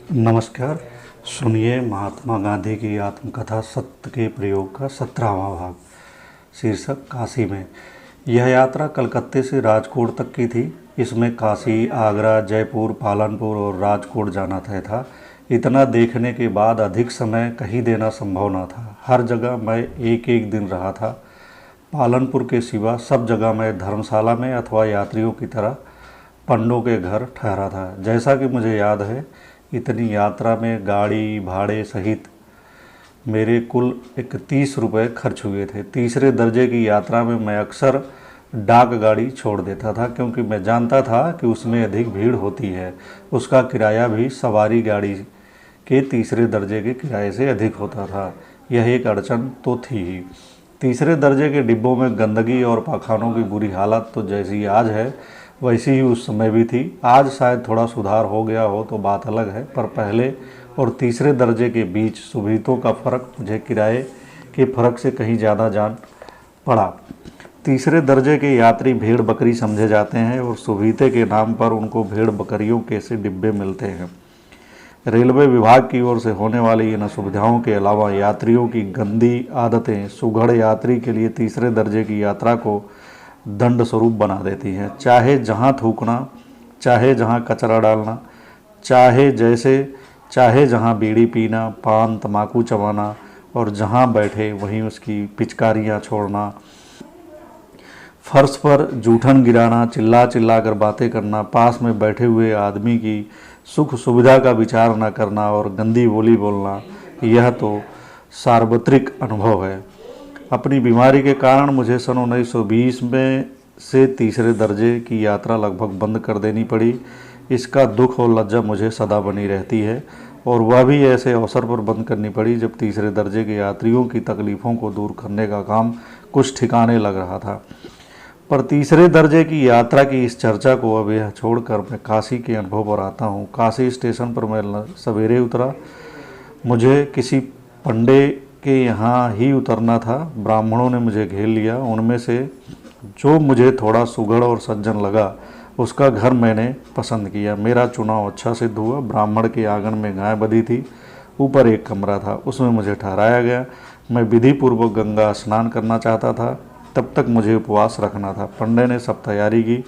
नमस्कार। सुनिए महात्मा गांधी की आत्मकथा सत्य के प्रयोग का 17वां भाग। शीर्षक काशी में। यह यात्रा कलकत्ते से राजकोट तक की थी। इसमें काशी, आगरा, जयपुर, पालनपुर और राजकोट जाना तय था। इतना देखने के बाद अधिक समय कहीं देना संभव न था। हर जगह मैं एक एक दिन रहा था। पालनपुर के सिवा सब जगह मैं धर्मशाला में अथवा यात्रियों की तरह पंडों के घर ठहरा था। जैसा कि मुझे याद है, इतनी यात्रा में गाड़ी भाड़े सहित मेरे कुल 31 रुपये खर्च हुए थे। तीसरे दर्जे की यात्रा में मैं अक्सर डाक गाड़ी छोड़ देता था, क्योंकि मैं जानता था कि उसमें अधिक भीड़ होती है। उसका किराया भी सवारी गाड़ी के तीसरे दर्जे के किराए से अधिक होता था। यह एक अड़चन तो थी ही। तीसरे दर्जे के डिब्बों में गंदगी और पाखानों की बुरी हालत तो जैसी आज है वैसी ही उस समय भी थी। आज शायद थोड़ा सुधार हो गया हो तो बात अलग है, पर पहले और तीसरे दर्जे के बीच सुविधाओं का फ़र्क मुझे किराए के फ़र्क से कहीं ज़्यादा जान पड़ा। तीसरे दर्जे के यात्री भेड़ बकरी समझे जाते हैं और सुविधा के नाम पर उनको भेड़ बकरियों के से डिब्बे मिलते हैं। रेलवे विभाग की ओर से होने वाली इन सुविधाओं के अलावा यात्रियों की गंदी आदतें सुघड़ यात्री के लिए तीसरे दर्जे की यात्रा को दंड स्वरूप बना देती हैं। चाहे जहाँ थूकना, चाहे जहाँ कचरा डालना, चाहे जहाँ बीड़ी पीना, पान तंबाकू चबाना और जहाँ बैठे वहीं उसकी पिचकारियाँ छोड़ना, फर्श पर जूठन गिराना, चिल्ला चिल्ला कर बातें करना, पास में बैठे हुए आदमी की सुख सुविधा का विचार न करना और गंदी बोली बोलना, यह तो सार्वत्रिक अनुभव है। अपनी बीमारी के कारण मुझे सन 1920 में से तीसरे दर्जे की यात्रा लगभग बंद कर देनी पड़ी। इसका दुख और लज्जा मुझे सदा बनी रहती है, और वह भी ऐसे अवसर पर बंद करनी पड़ी जब तीसरे दर्जे के यात्रियों की तकलीफ़ों को दूर करने का काम कुछ ठिकाने लग रहा था। पर तीसरे दर्जे की यात्रा की इस चर्चा को अब यह छोड़कर मैं काशी के अनुभव पर आता हूँ। काशी स्टेशन पर मैं सवेरे उतरा। मुझे किसी पंडे के यहाँ ही उतरना था। ब्राह्मणों ने मुझे घेर लिया। उनमें से जो मुझे थोड़ा सुघड़ और सज्जन लगा, उसका घर मैंने पसंद किया। मेरा चुनाव अच्छा सिद्ध हुआ। ब्राह्मण के आंगन में गाय बंधी थी। ऊपर एक कमरा था, उसमें मुझे ठहराया गया। मैं विधि पूर्वक गंगा स्नान करना चाहता था। तब तक मुझे उपवास रखना था। पंडे ने सब तैयारी की।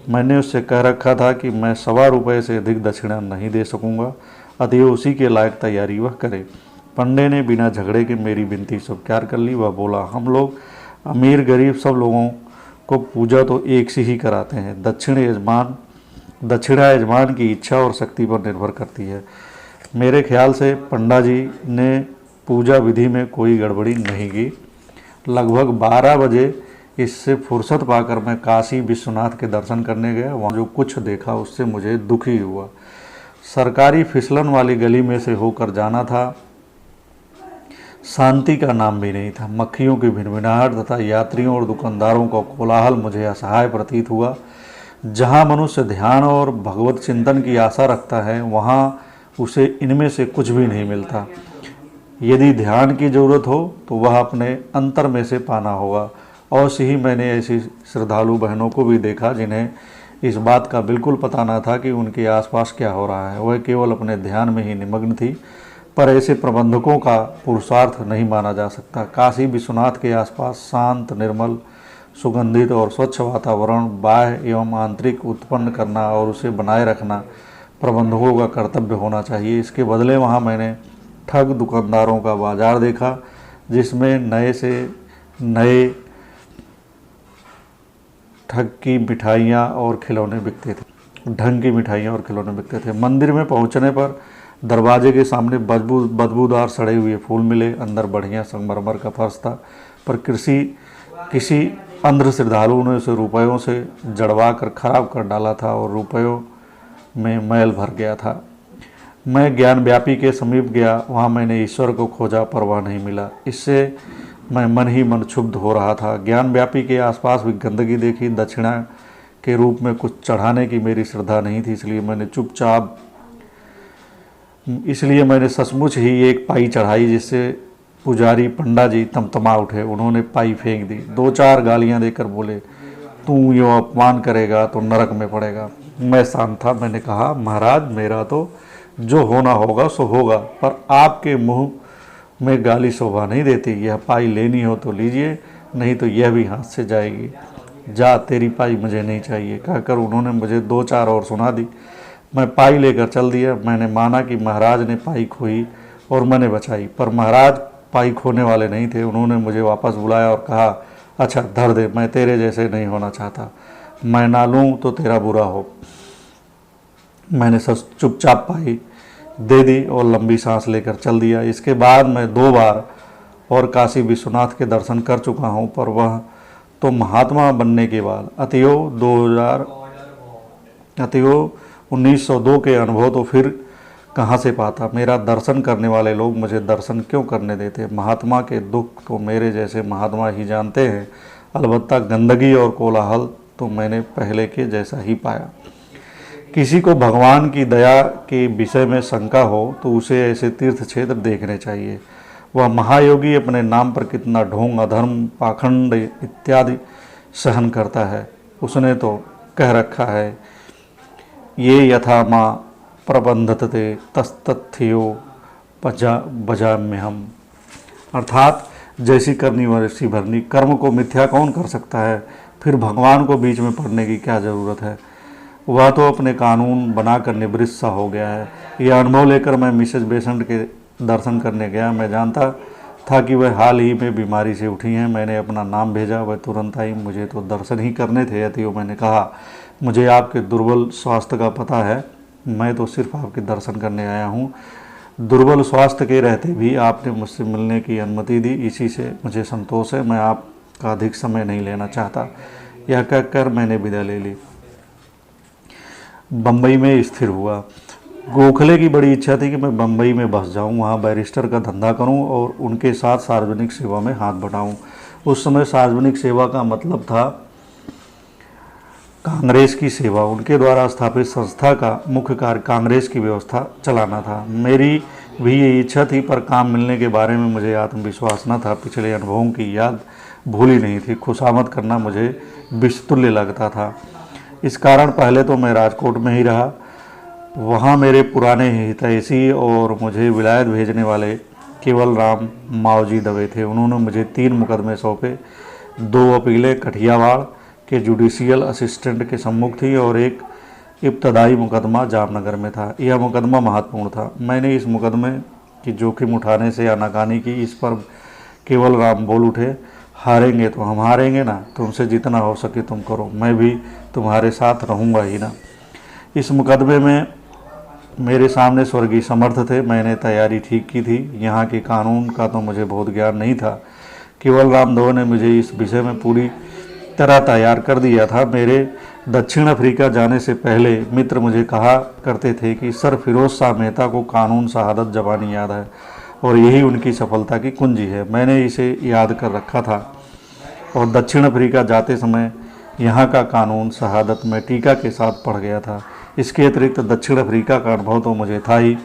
मैंने उससे कह रखा था कि मैं ₹1.25 से अधिक दक्षिणा नहीं दे सकूँगा, अतएव उसी के लायक तैयारी वह करे। पंडे ने बिना झगड़े के मेरी विनती स्वीकार कर ली। वह बोला, हम लोग अमीर गरीब सब लोगों को पूजा तो एक सी ही कराते हैं। दक्षिणा यजमान की इच्छा और शक्ति पर निर्भर करती है। मेरे ख्याल से पंडा जी ने पूजा विधि में कोई गड़बड़ी नहीं की। लगभग 12 बजे इससे फुर्सत पाकर मैं काशी विश्वनाथ के दर्शन करने गया। वहाँ जो कुछ देखा उससे मुझे दुख ही हुआ। सरकारी फिसलन वाली गली में से होकर जाना था। शांति का नाम भी नहीं था। मक्खियों की भिनभिनाहट तथा यात्रियों और दुकानदारों का कोलाहल मुझे असहाय प्रतीत हुआ। जहाँ मनुष्य ध्यान और भगवत चिंतन की आशा रखता है, वहाँ उसे इनमें से कुछ भी नहीं मिलता। यदि ध्यान की जरूरत हो तो वह अपने अंतर में से पाना होगा। अवश्य ही मैंने ऐसी श्रद्धालु बहनों को भी देखा जिन्हें इस बात का बिल्कुल पता न था कि उनके आसपास क्या हो रहा है। वह केवल अपने ध्यान में ही निमग्न थी। पर ऐसे प्रबंधकों का पुरुषार्थ नहीं माना जा सकता। काशी विश्वनाथ के आसपास शांत, निर्मल, सुगंधित और स्वच्छ वातावरण बाह्य एवं आंतरिक उत्पन्न करना और उसे बनाए रखना प्रबंधकों का कर्तव्य होना चाहिए। इसके बदले वहाँ मैंने ठग दुकानदारों का बाजार देखा, जिसमें नए से नए ठग की मिठाइयाँ और खिलौने बिकते थे। ढंग की मिठाइयाँ और खिलौने बिकते थे। मंदिर में पहुँचने पर दरवाजे के सामने बदबूदार सड़े हुए फूल मिले। अंदर बढ़िया संगमरमर का फर्श था, पर किसी अंध श्रद्धालु ने उसे रुपयों से जड़वा कर खराब कर डाला था और रुपयों में मैल भर गया था। मैं ज्ञानव्यापी के समीप गया। वहाँ मैंने ईश्वर को खोजा, पर वह नहीं मिला। इससे मैं मन ही मन क्षुब्ध हो रहा था। ज्ञानव्यापी के आसपास भी गंदगी देखी। दक्षिणा के रूप में कुछ चढ़ाने की मेरी श्रद्धा नहीं थी, इसलिए मैंने सचमुच ही एक पाई चढ़ाई, जिससे पुजारी पंडा जी तमतमा उठे। उन्होंने पाई फेंक दी। 2-4 गालियां देकर बोले, तू यो अपमान करेगा तो नरक में पड़ेगा। मैं शांत था। मैंने कहा, महाराज, मेरा तो जो होना होगा सो होगा, पर आपके मुंह में गाली शोभा नहीं देती। यह पाई लेनी हो तो लीजिए, नहीं तो यह भी हाथ से जाएगी। जा, तेरी पाई मुझे नहीं चाहिए, कहकर उन्होंने मुझे 2-4 और सुना दी। मैं पाई लेकर चल दिया। मैंने माना कि महाराज ने पाई खोई और मैंने बचाई, पर महाराज पाई खोने वाले नहीं थे। उन्होंने मुझे वापस बुलाया और कहा, अच्छा धर दे, मैं तेरे जैसे नहीं होना चाहता, मैं ना लूँ तो तेरा बुरा हो। मैंने चुपचाप पाई दे दी और लंबी सांस लेकर चल दिया। इसके बाद मैं 2 बार और काशी विश्वनाथ के दर्शन कर चुका हूँ, पर वह तो महात्मा बनने के बाद। अतएव 1902 के अनुभव तो फिर कहाँ से पाता। मेरा दर्शन करने वाले लोग मुझे दर्शन क्यों करने देते। महात्मा के दुख तो मेरे जैसे महात्मा ही जानते हैं, अलबत्ता गंदगी और कोलाहल तो मैंने पहले के जैसा ही पाया। किसी को भगवान की दया के विषय में शंका हो तो उसे ऐसे तीर्थ क्षेत्र देखने चाहिए। वह महायोगी अपने नाम पर कितना ढोंग, अधर्म, पाखंड इत्यादि सहन करता है। उसने तो कह रखा है, ये यथा माँ प्रबंधते तस्तथ्यो भजाम्यहम्, अर्थात जैसी करनी वैसी भरनी। कर्म को मिथ्या कौन कर सकता है, फिर भगवान को बीच में पढ़ने की क्या ज़रूरत है। वह तो अपने कानून बनाकर निवृत्त सा हो गया है। यह अनुभव लेकर मैं मिसेज बेसेंट के दर्शन करने गया। मैं जानता था कि वह हाल ही में बीमारी से उठी हैं। मैंने अपना नाम भेजा, वह तुरंत आई। मुझे तो दर्शन ही करने थे। अतएव मैंने कहा, मुझे आपके दुर्बल स्वास्थ्य का पता है, मैं तो सिर्फ आपके दर्शन करने आया हूँ। दुर्बल स्वास्थ्य के रहते भी आपने मुझसे मिलने की अनुमति दी, इसी से मुझे संतोष है। मैं आपका अधिक समय नहीं लेना चाहता। यह कहकर मैंने विदा ले ली। बम्बई में स्थिर हुआ। गोखले की बड़ी इच्छा थी कि मैं बम्बई में बस जाऊं, वहां बैरिस्टर का धंधा करूं और उनके साथ सार्वजनिक सेवा में हाथ बटाऊं। उस समय सार्वजनिक सेवा का मतलब था कांग्रेस की सेवा। उनके द्वारा स्थापित संस्था का मुख्य कार्य कांग्रेस की व्यवस्था चलाना था। मेरी भी ये इच्छा थी, पर काम मिलने के बारे में मुझे आत्मविश्वास न था। पिछले अनुभवों की याद भूली नहीं थी। खुशामद करना मुझे विषतुल्य लगता था। इस कारण पहले तो मैं राजकोट में ही रहा। वहाँ मेरे पुराने हितैषी और मुझे विलायत भेजने वाले केवल राम मावजी दवे थे। उन्होंने मुझे 3 मुकदमे सौंपे। 2 अपीलें कठियावाड़ के जुडिशियल असिस्टेंट के सम्मुख थी और एक इब्तदाई मुकदमा जामनगर में था। यह मुकदमा महत्वपूर्ण था। मैंने इस मुकदमे की जोखिम उठाने से आनाकानी की। इस पर केवल राम बोल उठे, हारेंगे तो हम हारेंगे ना, तुमसे जितना हो सके तुम करो, मैं भी तुम्हारे साथ रहूँगा ही ना। इस मुकदमे में मेरे सामने स्वर्गीय समर्थ थे। मैंने तैयारी ठीक की थी। यहाँ के कानून का तो मुझे बहुत ज्ञान नहीं था। केवल राम दो ने मुझे इस विषय में पूरी तरह तैयार कर दिया था। मेरे दक्षिण अफ्रीका जाने से पहले मित्र मुझे कहा करते थे कि सर फिरोज शाह मेहता को कानून शहादत जबानी याद है और यही उनकी सफलता की कुंजी है। मैंने इसे याद कर रखा था और दक्षिण अफ्रीका जाते समय यहाँ का कानून शहादत में टीका के साथ पढ़ गया था। इसके अतिरिक्त दक्षिण अफ्रीका का अनुभव तो मुझे था ही।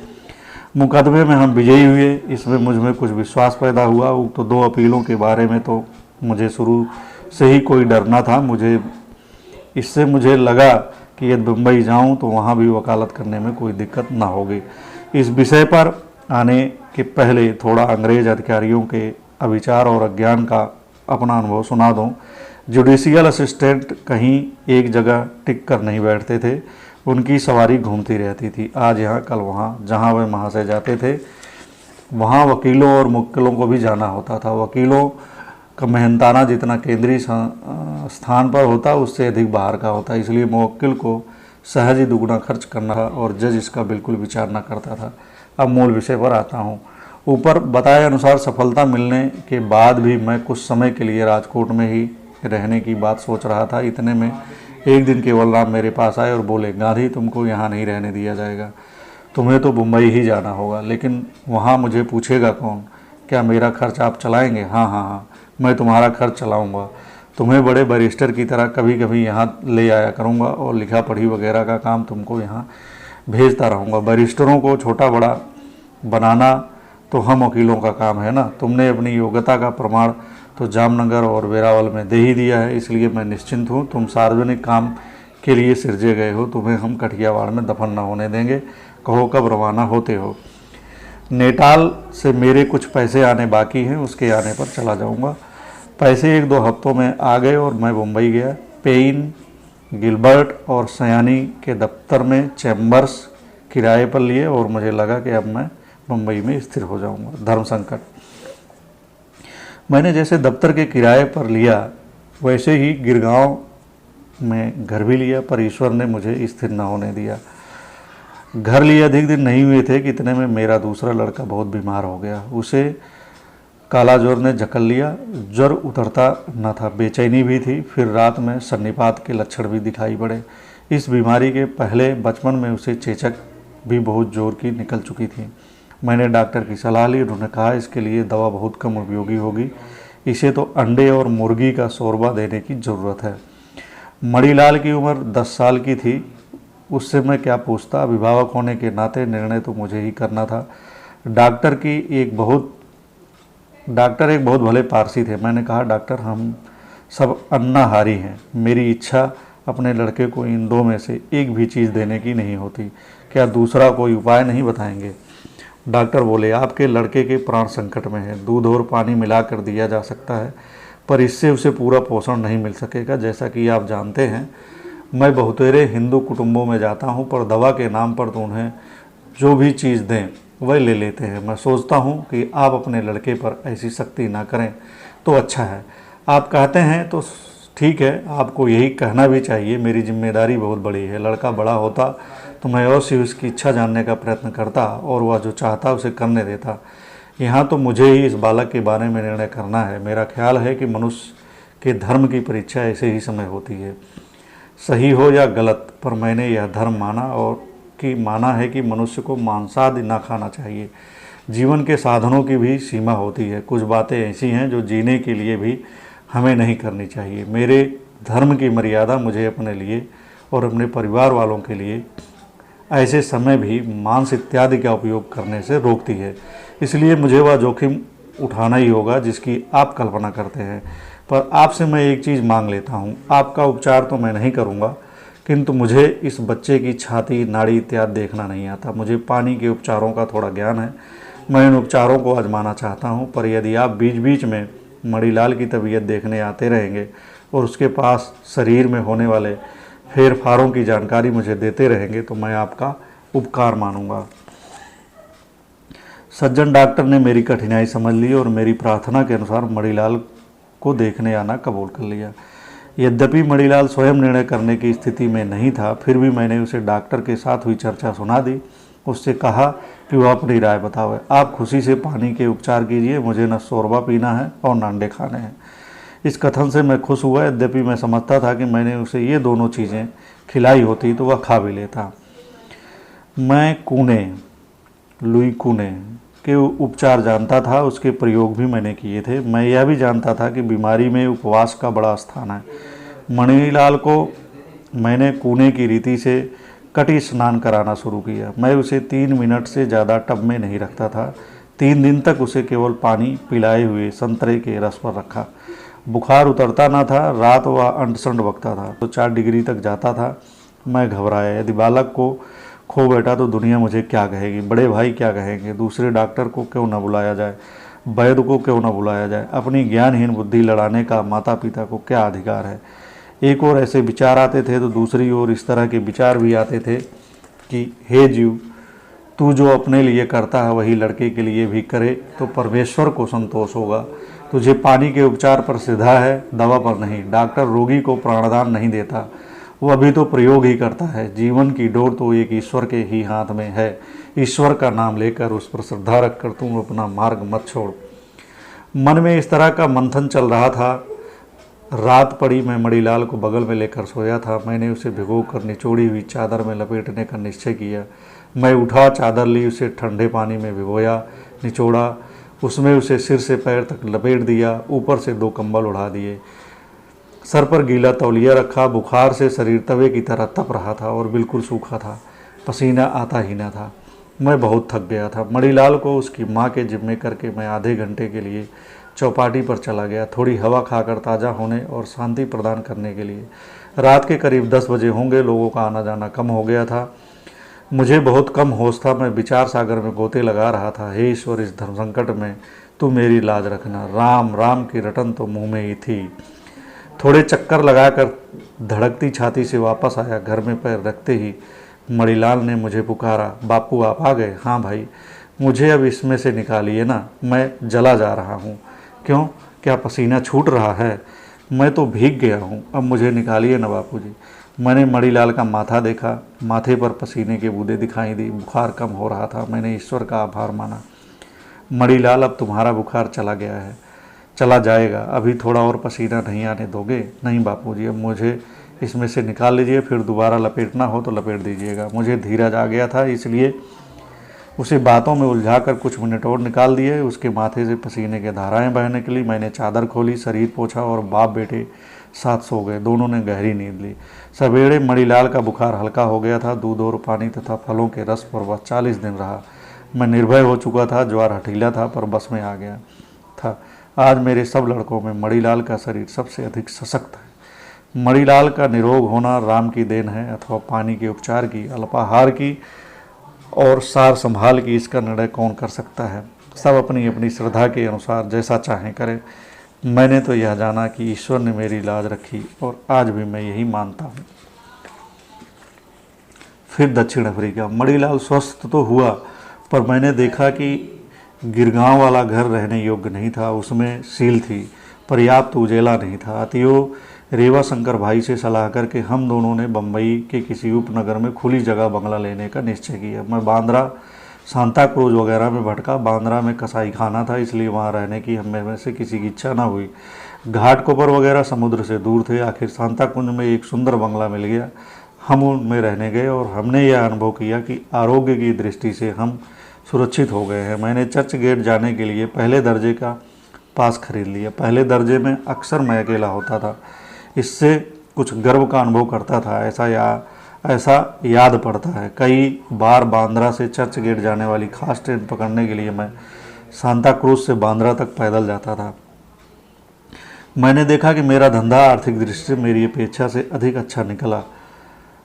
मुकदमे में हम विजयी हुए। इसमें मुझ में कुछ विश्वास पैदा हुआ। तो 2 अपीलों के बारे में तो मुझे शुरू से ही कोई डर न था। इससे मुझे लगा कि यदि मुंबई जाऊं तो वहां भी वकालत करने में कोई दिक्कत ना होगी। इस विषय पर आने के पहले थोड़ा अंग्रेज अधिकारियों के अविचार और अज्ञान का अपना अनुभव सुना दूं। जुडिशियल असिस्टेंट कहीं एक जगह टिक कर नहीं बैठते थे। उनकी सवारी घूमती रहती थी, आज यहाँ कल वहाँ। जहाँ वे महाशय जाते थे वहाँ वकीलों और मुवक्किलों को भी जाना होता था। वकीलों का मेहनताना जितना केंद्रीय स्थान पर होता उससे अधिक बाहर का होता, इसलिए मुवक्किल को सहज ही दुगना खर्च करना था और जज इसका बिल्कुल विचार न करता था। अब मूल विषय पर आता हूँ। ऊपर बताए अनुसार सफलता मिलने के बाद भी मैं कुछ समय के लिए राजकोट में ही रहने की बात सोच रहा था। इतने में एक दिन केवल राम मेरे पास आए और बोले, गांधी तुमको यहाँ नहीं रहने दिया जाएगा, तुम्हें तो मुंबई ही जाना होगा। लेकिन वहाँ मुझे पूछेगा कौन? क्या मेरा खर्च आप चलाएंगे? हाँ हाँ हाँ, मैं तुम्हारा खर्च चलाऊँगा। तुम्हें बड़े बैरिस्टर की तरह कभी कभी यहाँ ले आया करूँगा और लिखा पढ़ी वगैरह का काम तुमको यहाँ भेजता रहूँगा। बैरिस्टरों को छोटा बड़ा बनाना तो हम वकीलों का काम है ना। तुमने अपनी योग्यता का प्रमाण तो जामनगर और वेरावल में दे ही दिया है, इसलिए मैं निश्चिंत हूँ। तुम सार्वजनिक काम के लिए सिरजे गए हो, तुम्हें हम कठियावाड़ में दफन न होने देंगे। कहो कब रवाना होते हो। नेटाल से मेरे कुछ पैसे आने बाकी हैं, उसके आने पर चला जाऊंगा। पैसे 1-2 हफ्तों में आ गए और मैं मुंबई गया। पेइन, गिलबर्ट और सयानी के दफ्तर में चैम्बर्स किराए पर लिए और मुझे लगा कि अब मैं मुंबई में स्थिर हो जाऊंगा। धर्म संकट। मैंने जैसे दफ्तर के किराए पर लिया वैसे ही गिरगांव में घर भी लिया, पर ईश्वर ने मुझे स्थिर न होने दिया। घर लिए अधिक दिन नहीं हुए थे कि इतने में मेरा दूसरा लड़का बहुत बीमार हो गया। उसे काला ज्वर ने जकड़ लिया। ज्वर उतरता न था, बेचैनी भी थी, फिर रात में सन्निपात के लक्षण भी दिखाई पड़े। इस बीमारी के पहले बचपन में उसे चेचक भी बहुत जोर की निकल चुकी थी। मैंने डॉक्टर की सलाह ली। उन्होंने कहा इसके लिए दवा बहुत कम उपयोगी होगी, इसे तो अंडे और मुर्गी का शोरबा देने की ज़रूरत है। मणिलाल की उम्र 10 साल की थी। उससे मैं क्या पूछता, अभिभावक होने के नाते निर्णय तो मुझे ही करना था। डॉक्टर एक बहुत भले पारसी थे। मैंने कहा डॉक्टर, हम सब अन्नाहारी हैं, मेरी इच्छा अपने लड़के को इन 2 में से एक भी चीज़ देने की नहीं होती, क्या दूसरा कोई उपाय नहीं बताएंगे? डॉक्टर बोले आपके लड़के के प्राण संकट में है, दूध और पानी मिलाकर दिया जा सकता है, पर इससे उसे पूरा पोषण नहीं मिल सकेगा। जैसा कि आप जानते हैं, मैं बहुतेरे हिंदू कुटुंबों में जाता हूं, पर दवा के नाम पर तो उन्हें जो भी चीज़ दें वह ले लेते हैं। मैं सोचता हूं कि आप अपने लड़के पर ऐसी सख्ती ना करें तो अच्छा है। आप कहते हैं तो ठीक है, आपको यही कहना भी चाहिए। मेरी जिम्मेदारी बहुत बड़ी है। लड़का बड़ा होता तो मैं अवश्य उसकी इच्छा जानने का प्रयत्न करता और वह जो चाहता उसे करने देता। यहाँ तो मुझे ही इस बालक के बारे में निर्णय करना है। मेरा ख्याल है कि मनुष्य के धर्म की परीक्षा ऐसे ही समय होती है, सही हो या गलत, पर मैंने यह धर्म माना है कि मनुष्य को मांसाहार न खाना चाहिए। जीवन के साधनों की भी सीमा होती है। कुछ बातें ऐसी हैं जो जीने के लिए भी हमें नहीं करनी चाहिए। मेरे धर्म की मर्यादा मुझे अपने लिए और अपने परिवार वालों के लिए ऐसे समय भी मांस इत्यादि का उपयोग करने से रोकती है। इसलिए मुझे वह जोखिम उठाना ही होगा जिसकी आप कल्पना करते हैं। पर आपसे मैं एक चीज़ मांग लेता हूँ। आपका उपचार तो मैं नहीं करूँगा, किंतु मुझे इस बच्चे की छाती, नाड़ी इत्यादि देखना नहीं आता। मुझे पानी के उपचारों का थोड़ा ज्ञान है। मैं इन उपचारों को आजमाना चाहता हूँ, पर यदि आप बीच बीच में मणिलाल की तबीयत देखने आते रहेंगे और उसके पास शरीर में होने वाले फेरफारों की जानकारी मुझे देते रहेंगे तो मैं आपका उपकार मानूंगा। सज्जन डॉक्टर ने मेरी कठिनाई समझ ली और मेरी प्रार्थना के अनुसार मणिलाल को देखने आना कबूल कर लिया। यद्यपि मणिलाल स्वयं निर्णय करने की स्थिति में नहीं था, फिर भी मैंने उसे डॉक्टर के साथ हुई चर्चा सुना दी। उससे कहा कि वह अपनी राय बतावे। आप खुशी से पानी के उपचार कीजिए, मुझे न शोरबा पीना है और न अंडे खाने हैं। इस कथन से मैं खुश हुआ। यद्यपि मैं समझता था कि मैंने उसे ये दोनों चीज़ें खिलाई होती तो वह खा भी लेता। मैं लुई कूने के उपचार जानता था, उसके प्रयोग भी मैंने किए थे। मैं यह भी जानता था कि बीमारी में उपवास का बड़ा स्थान है। मणिलाल को मैंने कूने की रीति से कटी स्नान कराना शुरू किया। मैं उसे 3 मिनट से ज़्यादा टब में नहीं रखता था। 3 दिन तक उसे केवल पानी पिलाए हुए संतरे के रस पर रखा। बुखार उतरता न था। रात वह अंट-संट बकता था तो 4 डिग्री तक जाता था। मैं घबराया। यदि बालक को खो बैठा तो दुनिया मुझे क्या कहेगी, बड़े भाई क्या कहेंगे, दूसरे डॉक्टर को क्यों न बुलाया जाए, वैद्य को क्यों न बुलाया जाए, अपनी ज्ञानहीन बुद्धि लड़ाने का माता पिता को क्या अधिकार है। एक और ऐसे विचार आते थे तो दूसरी ओर इस तरह के विचार भी आते थे कि हे जीव, तू जो अपने लिए करता है वही लड़के के लिए भी करे तो परमेश्वर को संतोष होगा। तुझे पानी के उपचार पर श्रद्धा है, दवा पर नहीं। डॉक्टर रोगी को प्राणदान नहीं देता, वह अभी तो प्रयोग ही करता है। जीवन की डोर तो एक ईश्वर के ही हाथ में है। ईश्वर का नाम लेकर उस पर श्रद्धा रखकर तुम अपना मार्ग मत छोड़। मन में इस तरह का मंथन चल रहा था। रात पड़ी। मैं मणिलाल को बगल में लेकर सोया था। मैंने उसे भिगोकर निचोड़ी हुई चादर में लपेटने का निश्चय किया। मैं उठा, चादर ली, उसे ठंडे पानी में भिगोया, निचोड़ा, उसमें उसे सिर से पैर तक लपेट दिया, ऊपर से 2 कंबल उड़ा दिए, सर पर गीला तौलिया रखा। बुखार से शरीर तवे की तरह तप रहा था और बिल्कुल सूखा था, पसीना आता ही न था। मैं बहुत थक गया था। मणिलाल को उसकी माँ के जिम्मे करके मैं आधे घंटे के लिए चौपाटी पर चला गया, थोड़ी हवा खाकर ताज़ा होने और शांति प्रदान करने के लिए। रात के करीब 10 बजे होंगे। लोगों का आना जाना कम हो गया था। मुझे बहुत कम होश था, मैं विचार सागर में गोते लगा रहा था। हे ईश्वर, इस धर्म संकट में तू मेरी लाज रखना। राम राम की रटन तो मुंह में ही थी। थोड़े चक्कर लगाकर धड़कती छाती से वापस आया। घर में पैर रखते ही मणिलाल ने मुझे पुकारा, बापू आप आ गए? हाँ भाई, मुझे अब इसमें से निकालिए ना, मैं जला जा रहा हूँ। क्यों, क्या पसीना छूट रहा है? मैं तो भीग गया हूँ, अब मुझे निकालिए ना बापूजी। मैंने मणिलाल का माथा देखा, माथे पर पसीने के बूंदें दिखाई दी। बुखार कम हो रहा था। मैंने ईश्वर का आभार माना। मणिलाल, अब तुम्हारा बुखार चला गया है, चला जाएगा। अभी थोड़ा और पसीना नहीं आने दोगे? नहीं बापूजी, अब मुझे इसमें से निकाल लीजिए, फिर दोबारा लपेटना हो तो लपेट दीजिएगा। मुझे धीरज आ गया था, इसलिए उसे बातों में उलझाकर कुछ मिनट और निकाल दिए। उसके माथे से पसीने की धाराएं बहने के लिए मैंने चादर खोली, शरीर पोंछा और बाप बेटे साथ सो गए। दोनों ने गहरी नींद ली। सवेरे मणिलाल का बुखार हल्का हो गया था। दूध और पानी तथा फलों के रस पर वह 40 दिन रहा। मैं निर्भय हो चुका था। ज्वार हठीला था पर बस में आ गया था। आज मेरे सब लड़कों में मणिलाल का शरीर सबसे अधिक सशक्त है। मणिलाल का निरोग होना राम की देन है, अथवा पानी के उपचार की, अल्पाहार की और सार संभाल की, इसका निर्णय कौन कर सकता है? सब अपनी अपनी श्रद्धा के अनुसार जैसा चाहें करें। मैंने तो यह जाना कि ईश्वर ने मेरी लाज रखी और आज भी मैं यही मानता हूँ। फिर दक्षिण अफ्रीका। मणिलाल स्वस्थ तो हुआ, पर मैंने देखा कि गिरगांव वाला घर रहने योग्य नहीं था। उसमें सील थी, पर्याप्त उजेला नहीं था। अतियो रेवा शंकर भाई से सलाह करके हम दोनों ने बम्बई के किसी उपनगर में खुली जगह बंगला लेने का निश्चय किया। मैं बांद्रा, सांता क्रूज वगैरह में भटका। बांद्रा में कसाई खाना था, इसलिए वहाँ रहने की हम में से किसी की इच्छा न हुई। घाट कोपर वगैरह समुद्र से दूर थे। आखिर सांता कुंज में एक सुंदर बंगला मिल गया। हम उनमें रहने गए और हमने यह अनुभव किया कि आरोग्य की दृष्टि से हम सुरक्षित हो गए हैं। मैंने चर्च गेट जाने के लिए पहले दर्जे का पास खरीद लिया। पहले दर्जे में अक्सर मैं अकेला होता था, इससे कुछ गर्व का अनुभव करता था। ऐसा याद पड़ता है, कई बार बांद्रा से चर्च गेट जाने वाली खास ट्रेन पकड़ने के लिए मैं सांता क्रूज से बांद्रा तक पैदल जाता था। मैंने देखा कि मेरा धंधा आर्थिक दृष्टि से मेरी अपेक्षा से अधिक अच्छा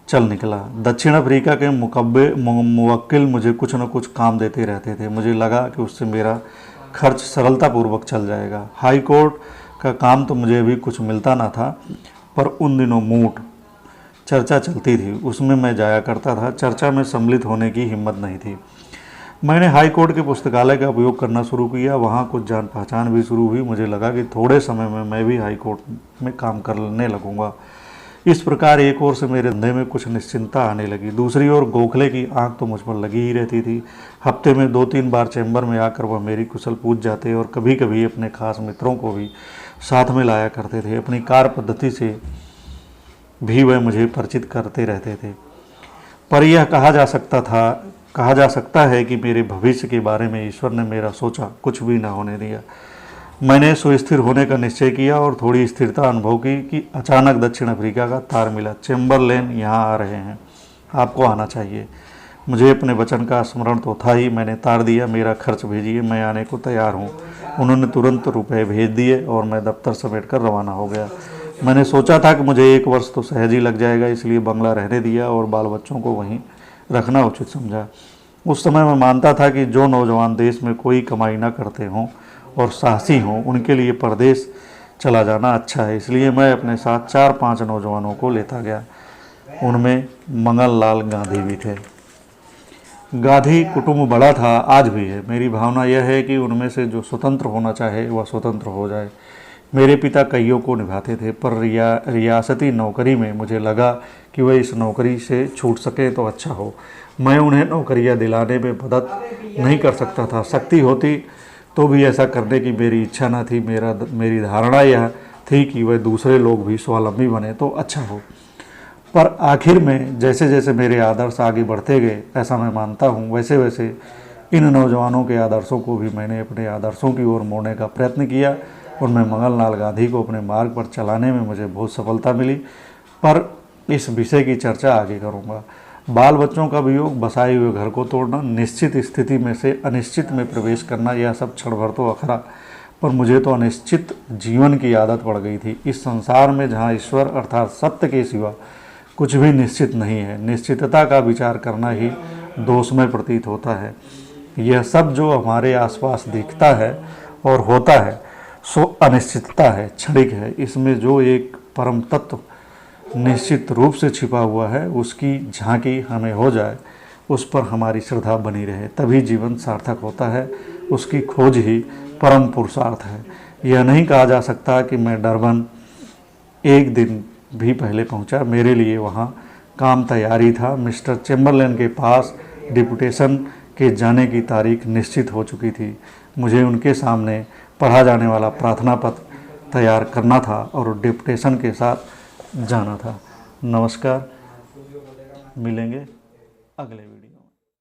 चल निकला। दक्षिण अफ्रीका के मुवक्किल मुझे कुछ न कुछ काम देते रहते थे। मुझे लगा कि उससे मेरा खर्च सरलतापूर्वक चल जाएगा। हाई कोर्ट का काम तो मुझे अभी कुछ मिलता ना था, पर उन दिनों मूट चर्चा चलती थी, उसमें मैं जाया करता था। चर्चा में सम्मिलित होने की हिम्मत नहीं थी। मैंने हाई कोर्ट के पुस्तकालय का उपयोग करना शुरू किया। वहाँ कुछ जान पहचान भी शुरू हुई। मुझे लगा कि थोड़े समय में मैं भी हाई कोर्ट में काम करने लगूंगा। इस प्रकार एक ओर से मेरे धंधे में कुछ निश्चिंतता आने लगी, दूसरी ओर गोखले की आंख तो मुझ पर लगी ही रहती थी। हफ्ते में 2-3 बार चैम्बर में आकर वह मेरी कुशल पूछ जाते और कभी कभी अपने खास मित्रों को भी साथ में लाया करते थे। अपनी कार्य पद्धति से भी वह मुझे परिचित करते रहते थे। पर यह कहा जा सकता है कि मेरे भविष्य के बारे में ईश्वर ने मेरा सोचा कुछ भी न होने दिया। मैंने सुस्थिर होने का निश्चय किया और थोड़ी स्थिरता अनुभव की कि अचानक दक्षिण अफ्रीका का तार मिला। चैम्बरलेन यहाँ आ रहे हैं, आपको आना चाहिए। मुझे अपने वचन का स्मरण तो था ही। मैंने तार दिया, मेरा खर्च भेजिए, मैं आने को तैयार हूँ। उन्होंने तुरंत रुपए भेज दिए और मैं दफ्तर समेट कर रवाना हो गया। मैंने सोचा था कि मुझे 1 वर्ष तो सहज ही लग जाएगा, इसलिए बंगला रहने दिया और बाल बच्चों को वहीं रखना उचित समझा। उस समय मैं मानता था कि जो नौजवान देश में कोई कमाई न करते हों और साहसी हों, उनके लिए परदेश चला जाना अच्छा है। इसलिए मैं अपने साथ 4-5 नौजवानों को लेता गया। उनमें मंगललाल गांधी भी थे। गांधी कुटुंब बड़ा था, आज भी है। मेरी भावना यह है कि उनमें से जो स्वतंत्र होना चाहे वह स्वतंत्र हो जाए। मेरे पिता कईयों को निभाते थे, पर रियासती नौकरी में मुझे लगा कि वह इस नौकरी से छूट सके तो अच्छा हो। मैं उन्हें नौकरियां दिलाने में मदद नहीं कर सकता था। शक्ति होती तो भी ऐसा करने की मेरी इच्छा न थी। मेरी धारणा यह थी कि वह दूसरे लोग भी स्वावलंबी बने तो अच्छा हो। पर आखिर में जैसे जैसे मेरे आदर्श आगे बढ़ते गए, ऐसा मैं मानता हूँ, वैसे वैसे इन नौजवानों के आदर्शों को भी मैंने अपने आदर्शों की ओर मोड़ने का प्रयत्न किया। उनमें मंगललाल गांधी को अपने मार्ग पर चलाने में मुझे बहुत सफलता मिली, पर इस विषय की चर्चा आगे करूँगा। बाल बच्चों का वियोग, बसाए हुए घर को तोड़ना, निश्चित स्थिति में से अनिश्चित में प्रवेश करना, यह सब क्षण भर तो अखरा, पर मुझे तो अनिश्चित जीवन की आदत पड़ गई थी। इस संसार में जहाँ ईश्वर अर्थात सत्य के सिवा कुछ भी निश्चित नहीं है। निश्चितता का विचार करना ही दोषमय प्रतीत होता है। यह सब जो हमारे आसपास दिखता है और होता है सो अनिश्चितता है, क्षणिक है। इसमें जो एक परम तत्व निश्चित रूप से छिपा हुआ है उसकी झांकी हमें हो जाए, उस पर हमारी श्रद्धा बनी रहे, तभी जीवन सार्थक होता है। उसकी खोज ही परम पुरुषार्थ है। यह नहीं कहा जा सकता कि मैं डरबन एक दिन भी पहले पहुंचा, मेरे लिए वहां काम तैयारी था। मिस्टर चेम्बरलेन के पास डिपुटेशन के जाने की तारीख निश्चित हो चुकी थी। मुझे उनके सामने पढ़ा जाने वाला प्रार्थना पत्र तैयार करना था और डिपुटेशन के साथ जाना था। नमस्कार, मिलेंगे अगले वीडियो।